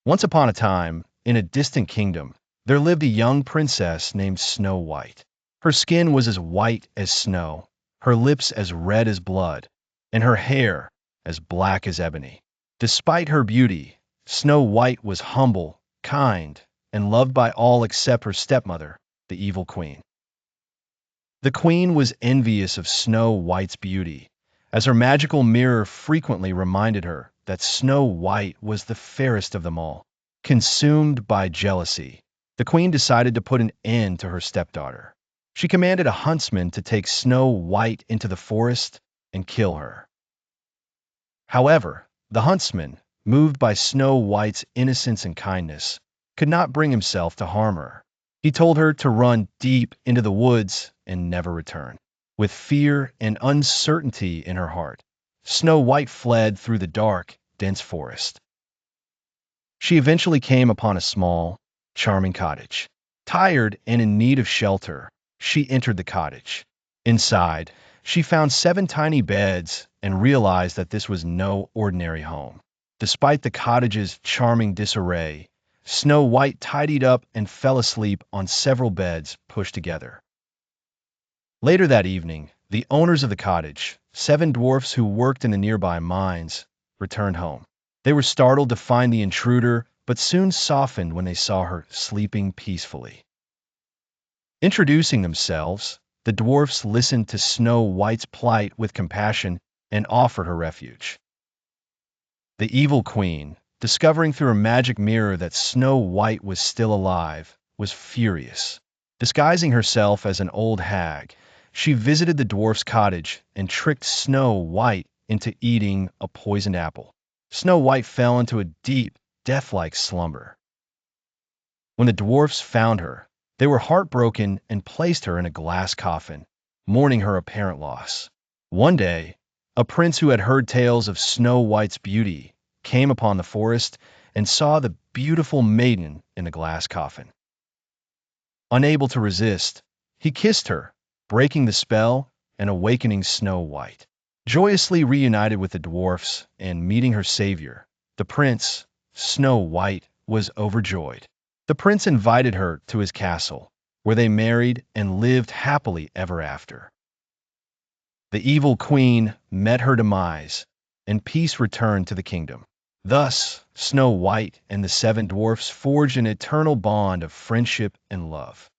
Once upon a time, in a distant kingdom, there lived a young princess named Snow White. Her skin was as white as snow, her lips as red as blood, and her hair as black as ebony. Despite her beauty, Snow White was humble, kind, and loved by all except her stepmother, the evil queen. The queen was envious of Snow White's beauty, as her magical mirror frequently reminded her that Snow White was the fairest of them all. Consumed by jealousy, the queen decided to put an end to her stepdaughter. She commanded a huntsman to take Snow White into the forest and kill her. However, the huntsman, moved by Snow White's innocence and kindness, could not bring himself to harm her. He told her to run deep into the woods and never return. With fear and uncertainty in her heart, Snow White fled through the dark, dense forest. She eventually came upon a small, charming cottage. Tired and in need of shelter, she entered the cottage. Inside, she found 7 tiny beds and realized that this was no ordinary home. Despite the cottage's charming disarray, Snow White tidied up and fell asleep on several beds pushed together. Later that evening, the owners of the cottage, 7 dwarfs who worked in the nearby mines, returned home. They were startled to find the intruder, but soon softened when they saw her sleeping peacefully. Introducing themselves, the dwarfs listened to Snow White's plight with compassion and offered her refuge. The evil queen, discovering through a magic mirror that Snow White was still alive, was furious. Disguising herself as an old hag, she visited the dwarf's cottage and tricked Snow White into eating a poisoned apple. Snow White fell into a deep, death-like slumber. When the dwarfs found her, they were heartbroken and placed her in a glass coffin, mourning her apparent loss. One day, a prince who had heard tales of Snow White's beauty came upon the forest and saw the beautiful maiden in the glass coffin. Unable to resist, he kissed her, breaking the spell and awakening Snow White. Joyously reunited with the dwarfs and meeting her savior, the prince, Snow White, was overjoyed. The prince invited her to his castle, where they married and lived happily ever after. The evil queen met her demise, and peace returned to the kingdom. Thus, Snow White and the 7 dwarfs forged an eternal bond of friendship and love.